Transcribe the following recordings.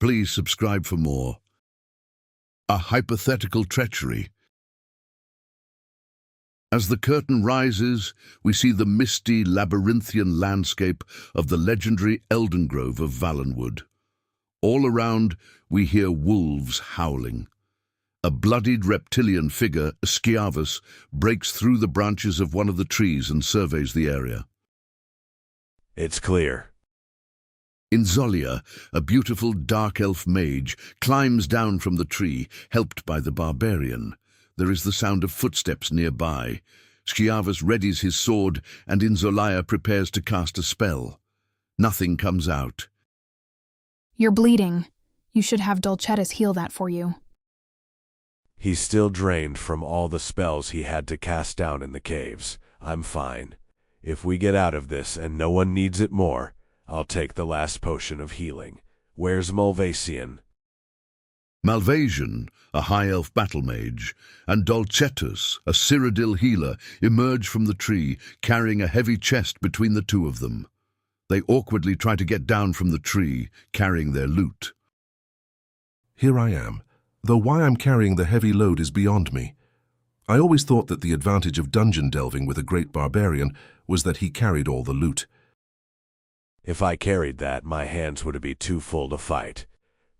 Please subscribe for more. A Hypothetical Treachery. As the curtain rises, we see the misty, labyrinthian landscape of the legendary Eldengrove of Valenwood. All around, we hear wolves howling. A bloodied reptilian figure, Skyavus, breaks through the branches of one of the trees and surveys the area. It's clear. Inzolia, a beautiful dark elf mage, climbs down from the tree, helped by the barbarian. There is the sound of footsteps nearby. Skyavus readies his sword, and Inzolia prepares to cast a spell. Nothing comes out. You're bleeding. You should have Dolcettus heal that for you. He's still drained from all the spells he had to cast down in the caves. I'm fine. If we get out of this and no one needs it more, I'll take the last potion of healing. Where's Malvasian? Malvasian, a high elf battle mage, and Dolcettus, a Cyrodiil healer, emerge from the tree, carrying a heavy chest between the two of them. They awkwardly try to get down from the tree, carrying their loot. Here I am, though why I'm carrying the heavy load is beyond me. I always thought that the advantage of dungeon delving with a great barbarian was that he carried all the loot. If I carried that, my hands would be too full to fight.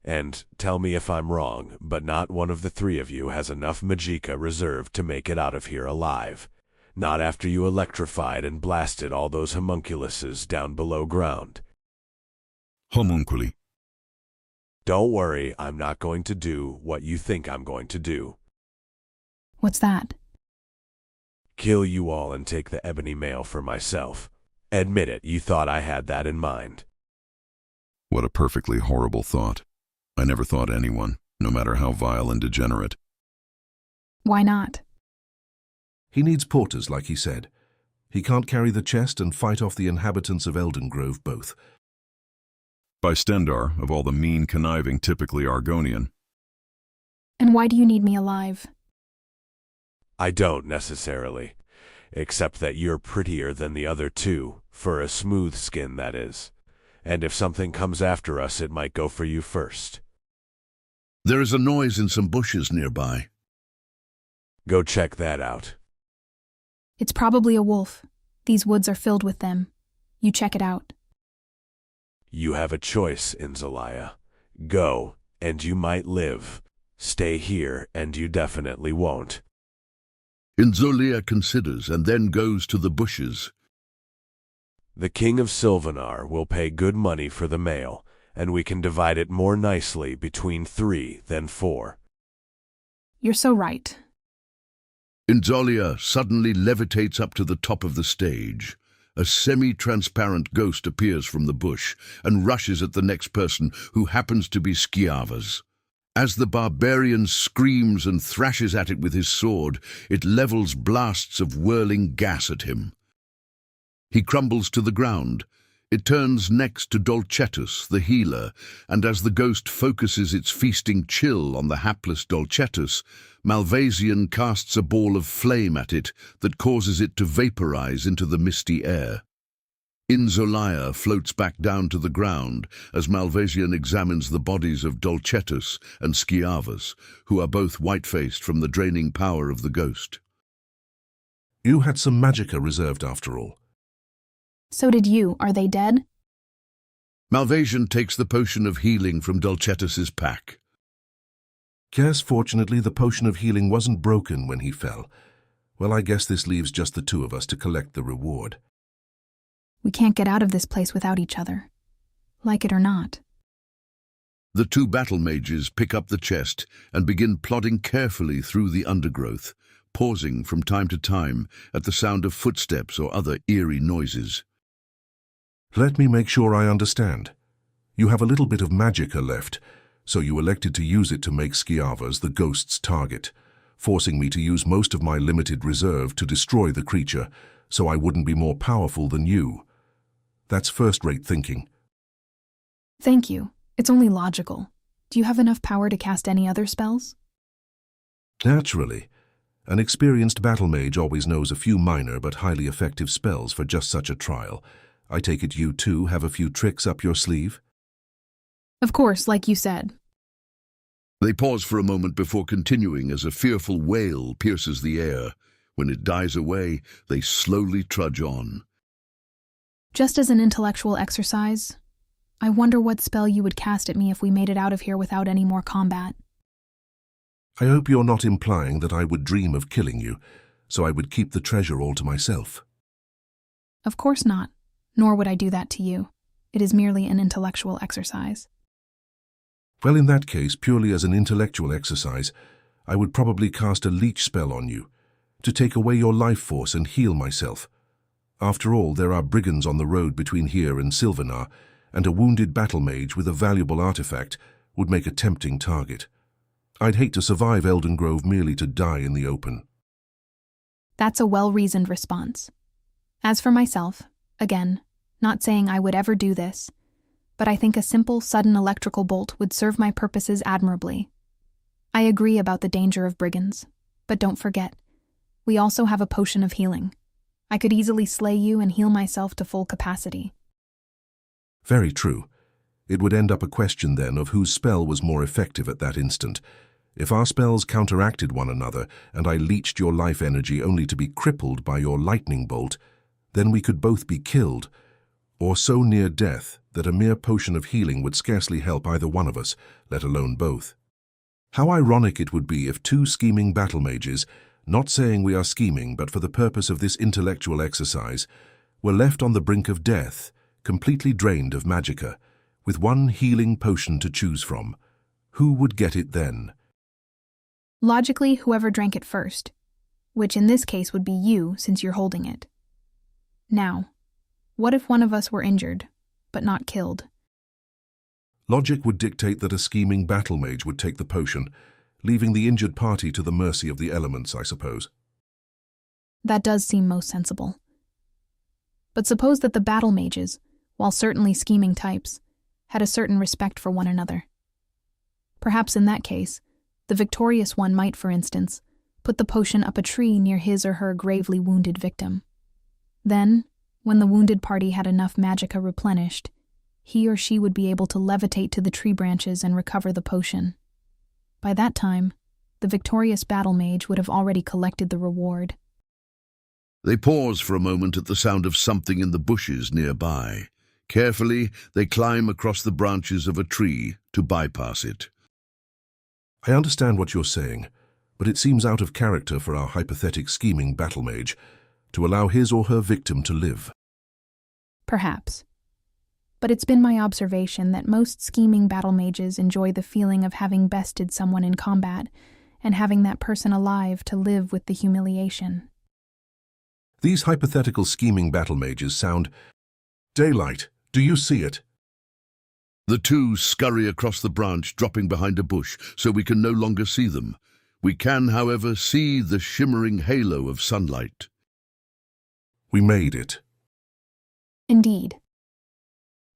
And tell me if I'm wrong, but not one of the three of you has enough magicka reserved to make it out of here alive. Not after you electrified and blasted all those homunculuses down below ground. Homunculi. Don't worry, I'm not going to do what you think I'm going to do. What's that? Kill you all and take the ebony mail for myself. Admit it, you thought I had that in mind. What a perfectly horrible thought. I never thought anyone, no matter how vile and degenerate. Why not? He needs porters, like he said. He can't carry the chest and fight off the inhabitants of Eldengrove both. By Stendar, of all the mean, conniving, typically Argonian. And why do you need me alive? I don't necessarily. Except that you're prettier than the other two, for a smooth skin, that is. And if something comes after us, it might go for you first. There is a noise in some bushes nearby. Go check that out. It's probably a wolf. These woods are filled with them. You check it out. You have a choice, Inzolia. Go, and you might live. Stay here, and you definitely won't. Inzolia considers and then goes to the bushes. The King of Sylvanar will pay good money for the mail, and we can divide it more nicely between 3 than 4. You're so right. Inzolia suddenly levitates up to the top of the stage. A semi-transparent ghost appears from the bush and rushes at the next person, who happens to be Skyavus. As the barbarian screams and thrashes at it with his sword, it levels blasts of whirling gas at him. He crumbles to the ground. It turns next to Dolcettus, the healer, and as the ghost focuses its feasting chill on the hapless Dolcettus, Malvasian casts a ball of flame at it that causes it to vaporize into the misty air. Inzolia floats back down to the ground as Malvasian examines the bodies of Dolcettus and Skyavus, who are both white-faced from the draining power of the ghost. You had some magicka reserved after all. So did you. Are they dead? Malvasian takes the potion of healing from Dolcettus's pack. Yes, fortunately the potion of healing wasn't broken when he fell. Well, I guess this leaves just the two of us to collect the reward. We can't get out of this place without each other. Like it or not. The two battle mages pick up the chest and begin plodding carefully through the undergrowth, pausing from time to time at the sound of footsteps or other eerie noises. Let me make sure I understand. You have a little bit of magicka left, so you elected to use it to make Skyavus the ghost's target, forcing me to use most of my limited reserve to destroy the creature, so I wouldn't be more powerful than you. That's first-rate thinking. Thank you. It's only logical. Do you have enough power to cast any other spells? Naturally. An experienced battle mage always knows a few minor but highly effective spells for just such a trial. I take it you too have a few tricks up your sleeve? Of course, like you said. They pause for a moment before continuing as a fearful wail pierces the air. When it dies away, they slowly trudge on. Just as an intellectual exercise, I wonder what spell you would cast at me if we made it out of here without any more combat. I hope you're not implying that I would dream of killing you, so I would keep the treasure all to myself. Of course not, nor would I do that to you. It is merely an intellectual exercise. Well, in that case, purely as an intellectual exercise, I would probably cast a leech spell on you, to take away your life force and heal myself. After all, there are brigands on the road between here and Sylvanar, and a wounded battle mage with a valuable artifact would make a tempting target. I'd hate to survive Elden Grove merely to die in the open. That's a well-reasoned response. As for myself, again, not saying I would ever do this, but I think a simple, sudden electrical bolt would serve my purposes admirably. I agree about the danger of brigands, but don't forget, we also have a potion of healing. I could easily slay you and heal myself to full capacity. Very true. It would end up a question then of whose spell was more effective at that instant. If our spells counteracted one another and I leached your life energy only to be crippled by your lightning bolt, then we could both be killed, or so near death that a mere potion of healing would scarcely help either one of us, let alone both. How ironic it would be if two scheming battle mages, not saying we are scheming but for the purpose of this intellectual exercise, were left on the brink of death, completely drained of magicka, with one healing potion to choose from. Who would get it then? Logically, whoever drank it first, which in this case would be you since you're holding it. Now, what if one of us were injured, but not killed? Logic would dictate that a scheming battle mage would take the potion, leaving the injured party to the mercy of the elements, I suppose. That does seem most sensible. But suppose that the battle mages, while certainly scheming types, had a certain respect for one another. Perhaps in that case, the victorious one might, for instance, put the potion up a tree near his or her gravely wounded victim. Then, when the wounded party had enough magicka replenished, he or she would be able to levitate to the tree branches and recover the potion. By that time, the victorious battle mage would have already collected the reward. They pause for a moment at the sound of something in the bushes nearby. Carefully, they climb across the branches of a tree to bypass it. I understand what you're saying, but it seems out of character for our hypothetical scheming battle mage to allow his or her victim to live. Perhaps. But it's been my observation that most scheming battle mages enjoy the feeling of having bested someone in combat and having that person alive to live with the humiliation. These hypothetical scheming battle mages sound... Daylight, do you see it? The two scurry across the branch, dropping behind a bush, so we can no longer see them. We can, however, see the shimmering halo of sunlight. We made it. Indeed.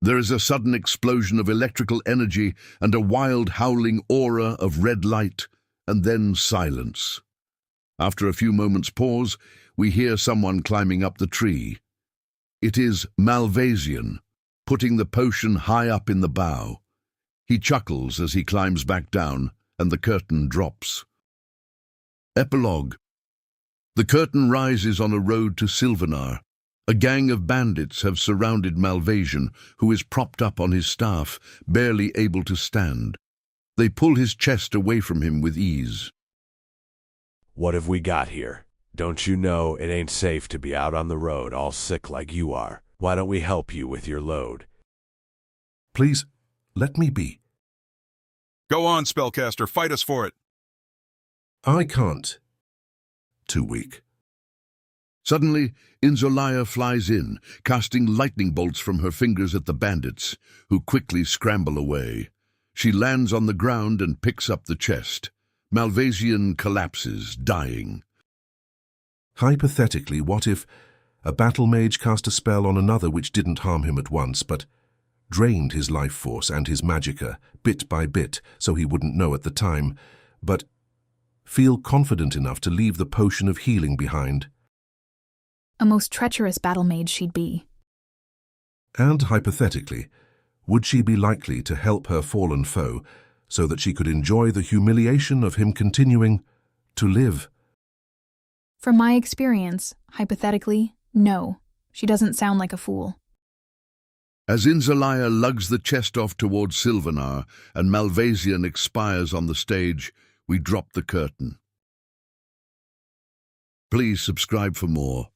There is a sudden explosion of electrical energy and a wild howling aura of red light, and then silence. After a few moments' pause, we hear someone climbing up the tree. It is Malvasian, putting the potion high up in the bough. He chuckles as he climbs back down, and the curtain drops. Epilogue. The curtain rises on a road to Sylvanar. A gang of bandits have surrounded Malvasian, who is propped up on his staff, barely able to stand. They pull his chest away from him with ease. What have we got here? Don't you know it ain't safe to be out on the road all sick like you are? Why don't we help you with your load? Please, let me be. Go on, spellcaster, fight us for it. I can't. Too weak. Suddenly, Inzolaya flies in, casting lightning bolts from her fingers at the bandits, who quickly scramble away. She lands on the ground and picks up the chest. Malvasian collapses, dying. Hypothetically, what if a battle mage cast a spell on another which didn't harm him at once, but drained his life force and his magicka, bit by bit, so he wouldn't know at the time, but feel confident enough to leave the potion of healing behind? A most treacherous battle mage she'd be. And hypothetically, Would she be likely to help her fallen foe so that she could enjoy the humiliation of him continuing to live? From my experience, hypothetically, no. She doesn't sound like a fool. As Inzalaya lugs the chest off towards Sylvanar and Malvasian expires on the stage, we drop the curtain. Please subscribe for more.